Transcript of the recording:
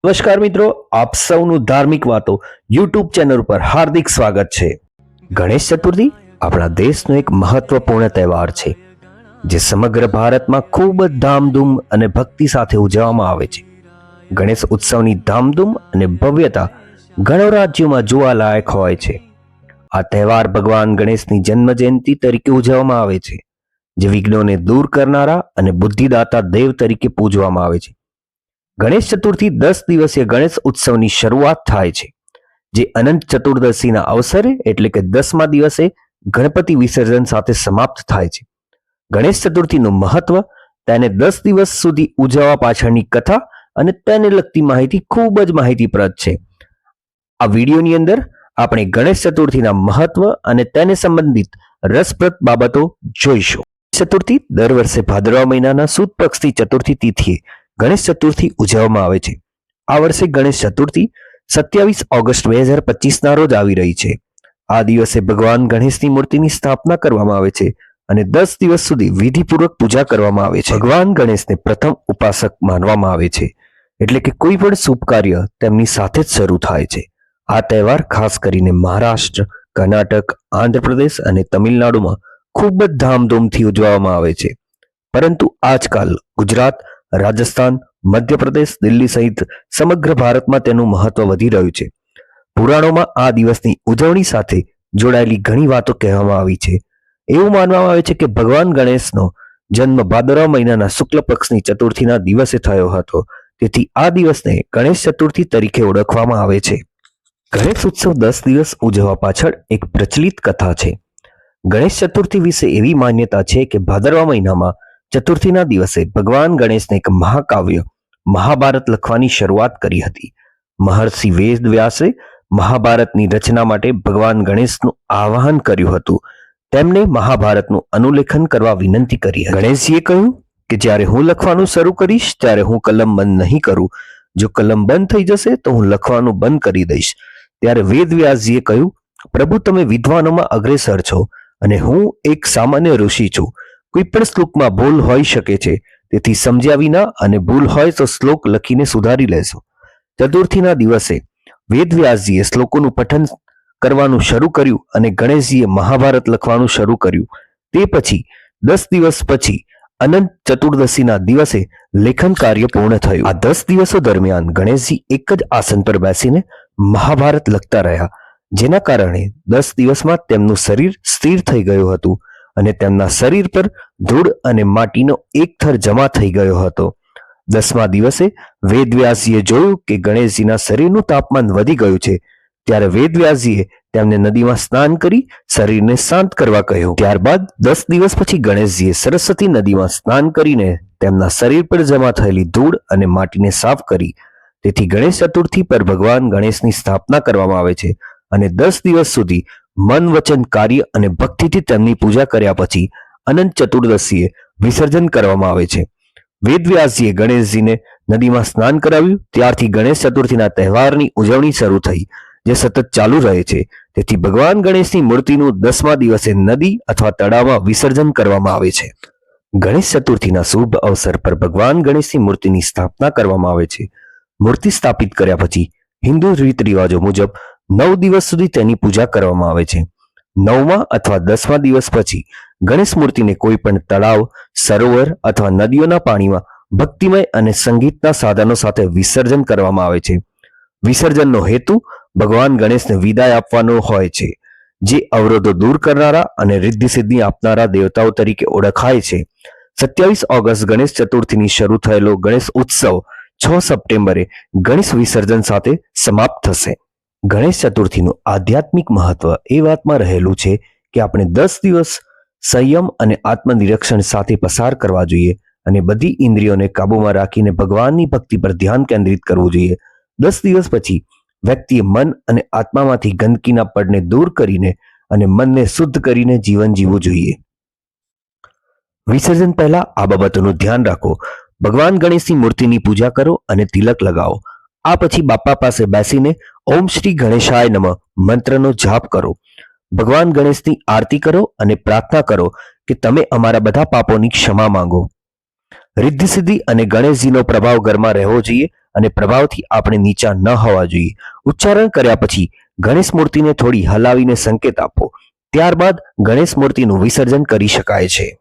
નમસ્કાર મિત્રો, આપ સૌનું ધાર્મિક વાતો યુટ્યુબ ચેનલ પર હાર્દિક સ્વાગત છે। ગણેશ ચતુર્થી આપણા દેશનો એક મહત્વપૂર્ણ તહેવાર છે જે સમગ્ર ભારતમાં ખૂબ જ ધામધૂમ અને ભક્તિ સાથે ઉજવવામાં આવે છે। ગણેશ ઉત્સવની ધામધૂમ અને ભવ્યતા ઘણા રાજ્યોમાં જોવાલાયક હોય છે। આ તહેવાર ભગવાન ગણેશની જન્મ જયંતિ તરીકે ઉજવવામાં આવે છે, જે વિઘ્નોને દૂર કરનારા અને બુદ્ધિદાતા દેવ તરીકે પૂજવામાં આવે છે। ગણેશ ચતુર્થી 10 દિવસીય ગણેશ ઉત્સવની શરૂઆત થાય છે, જે અનંત ચતુર્દશીના અવસરે એટલે કે 10મા દિવસે ગણપતિ વિસર્જન સાથે સમાપ્ત થાય છે। ગણેશ ચતુર્થીનું મહત્વ, તેને 10 દિવસ સુધી ઉજવવા પાછળની કથા અને તેને લગતી માહિતી ખૂબ જ માહિતીપ્રદ છે। આ વિડીયોની અંદર આપણે ગણેશ ચતુર્થીના મહત્વ અને તેને સંબંધિત રસપ્રદ બાબતો જોઈશું। ચતુર્થી દર વર્ષે ભાદરવા મહિનાના સુદ પક્ષની ચતુર્થી તિથિએ ગણેશ ચતુર્થી ઉજવવામાં આવે છે। આ વર્ષે ગણેશ ચતુર્થી 27 ઓગસ્ટ 2025 ના રોજ આવી રહી છે। આ દિવસે ભગવાન ગણેશની મૂર્તિની સ્થાપના કરવામાં આવે છે અને 10 દિવસ સુધી વિધિપૂર્વક પૂજા કરવામાં આવે છે। ભગવાન ગણેશને પ્રથમ ઉપાસક માનવામાં આવે છે, એટલે કે કોઈ પણ શુભ કાર્ય તેમની સાથે જ શરૂ થાય છે। આ તહેવાર ખાસ કરીને મહારાષ્ટ્ર, કર્ણાટક, આંધ્રપ્રદેશ અને તમિલનાડુમાં ખૂબ જ ધામધૂમથી ઉજવવામાં આવે છે, પરંતુ આજકાલ ગુજરાત, રાજસ્થાન, મધ્યપ્રદેશ, દિલ્હી સહિત સમગ્ર ભારતમાં તેનું મહત્વ વધી રહ્યું છે। પુરાણોમાં આ દિવસની ઉજવણી સાથે જોડાયેલી ઘણી વાતો કહેવામાં આવી છે। એવું માનવામાં આવે છે કે ભગવાન ગણેશનો જન્મ ભાદરવા મહિનાના શુક્લ પક્ષની ચતુર્થીના દિવસે થયો હતો, તેથી આ દિવસને ગણેશ ચતુર્થી તરીકે ઓળખવામાં આવે છે। ગણેશ ઉત્સવ 10 દિવસ ઉજવવા પાછળ એક પ્રચલિત કથા છે। ગણેશ ચતુર્થી વિશે એવી માન્યતા છે કે ભાદરવા મહિનામાં ચતુર્થીના દિવસે ભગવાન ગણેશને એક મહાકાવ્ય મહાભારત લખવાની શરૂઆત કરી હતી। મહર્ષિ વેદ વ્યાસે મહાભારતની રચના માટે ભગવાન ગણેશનું આવાહન કર્યું હતું। તેમણે મહાભારતનું અનુલેખન કરવા વિનંતી કરી હતી। ગણેશજીએ કહ્યું કે જ્યારે હું લખવાનું શરૂ કરીશ ત્યારે હું કલમ બંધ નહીં કરું। જો કલમ બંધ થઈ જશે તો હું લખવાનું બંધ કરી દઈશ। ત્યારે વેદ વ્યાસજીએ કહ્યું, પ્રભુ, તમે વિદ્વાનોમાં અગ્રેસર છો અને હું એક સામાન્ય ઋષિ છું। કોઈ પણ શ્લોકમાં ભૂલ હોઈ શકે છે, તેથી સમજ્યા વિના અને ભૂલ હોય તો શ્લોક લખીને સુધારી લેશો। ચતુર્થીના દિવસે વેદવ્યાસજીએ શ્લોકોનું પઠન કરવાનું શરૂ કર્યું અને ગણેશજીએ મહાભારત લખવાનું શરૂ કર્યું। તે પછી 10 દિવસ પછી અનંત ચતુર્દશીના દિવસે લેખન કાર્ય પૂર્ણ થયું। આ 10 દિવસો દરમિયાન ગણેશજી એક જ આસન પર બેસીને મહાભારત લખતા રહ્યા, જેના કારણે 10 દિવસમાં તેમનું શરીર સ્થિર થઈ ગયું હતું અને તેમના શરીર પર ધૂળ અને માટીનો એક થર જમા થઈ ગયો હતો। 10મા દિવસે વેદવ્યાસજીએ જોયું કે ગણેશજીના શરીરનું તાપમાન વધી ગયું છે, ત્યારે વેદવ્યાસજીએ તેમને નદીમાં સ્નાન કરી શરીરને શાંત કરવા કહ્યું। ત્યારબાદ 10 દિવસ પછી ગણેશજીએ સરસ્વતી નદીમાં સ્નાન કરીને તેમના શરીર પર જમા થયેલી ધૂળ અને માટીને સાફ કરી। તેથી ગણેશ ચતુર્થી પર ભગવાન ગણેશની સ્થાપના કરવામાં આવે છે અને 10 દિવસ સુધી મન, વચન, કાર્ય અને ભક્તિથી તેમની પૂજા કર્યા પછી અનંત ચતુર્દશીએ વિસર્જન કરવામાં આવે છે। વેદવ્યાસજીએ ગણેશજીને નદીમાં સ્નાન કરાવ્યું, ત્યારથી ગણેશ ચતુર્થીના તહેવારની ઉજવણી શરૂ થઈ, જે સતત ચાલુ રહે છે। તેથી ભગવાન ગણેશની મૂર્તિનું 10મા દિવસે નદી અથવા તળાવમાં વિસર્જન કરવામાં આવે છે। ગણેશ ચતુર્થીના શુભ અવસર પર ભગવાન ગણેશની મૂર્તિની સ્થાપના કરવામાં આવે છે। મૂર્તિ સ્થાપિત કર્યા પછી હિન્દુ રીત રિવાજો મુજબ 9 દિવસ સુધી તેની પૂજા કરવામાં આવે છે। 9મા અથવા 10મા દિવસ પછી ગણેશ મૂર્તિને કોઈ પણ તળાવ, સરોવર અથવા નદીઓના પાણીમાં ભક્તિમય અને સંગીતના સાધનો સાથે વિસર્જન કરવામાં આવે છે। વિસર્જનનો હેતુ ભગવાન ગણેશને વિદાય આપવાનો હોય છે, જે અવરોધો દૂર કરનારા અને રિદ્ધિ સિદ્ધિ આપનારા દેવતાઓ તરીકે ઓળખાય છે। 27 ઓગસ્ટ ગણેશ ચતુર્થીની શરૂ થયેલો ગણેશ ઉત્સવ 6 સપ્ટેમ્બરે ગણેશ વિસર્જન સાથે સમાપ્ત થશે। ગણેશ ચતુર્થીનું આધ્યાત્મિક મહત્વ એ વાતમાં રહેલું છે કે આપણે 10 દિવસ સંયમ અને આત્મનિરીક્ષણ સાથે પસાર કરવા જોઈએ અને બધી ઇન્દ્રિયોને કાબૂમાં રાખીને ભગવાનની ભક્તિ પર ધ્યાન કેન્દ્રિત કરવું જોઈએ। 10 દિવસ પછી વ્યક્તિએ મન અને આત્મામાંથી ગંદકીના પડને દૂર કરીને અને મનને શુદ્ધ કરીને જીવન જીવવું જોઈએ। વિસર્જન પહેલા આ બાબતોનું ધ્યાન રાખો। ભગવાન ગણેશની મૂર્તિની પૂજા કરો અને તિલક લગાવો। આ પછી બાપા પાસે બેસીને ઓમ શ્રી ગણેશાય નમઃ મંત્રનો જાપ કરો। ભગવાન ગણેશની આરતી કરો અને પ્રાર્થના કરો કે તમે અમારા બધા પાપોની ક્ષમા માંગો। રિદ્ધિ સિદ્ધિ અને ગણેશજીનો પ્રભાવ ઘરમાં રહેવો જોઈએ અને પ્રભાવથી આપણે નીચા ન હોવા જોઈએ. ઉચ્ચારણ કર્યા પછી ગણેશ મૂર્તિને થોડી હલાવીને સંકેત આપો. ત્યારબાદ ગણેશ મૂર્તિનું વિસર્જન કરી શકાય છે.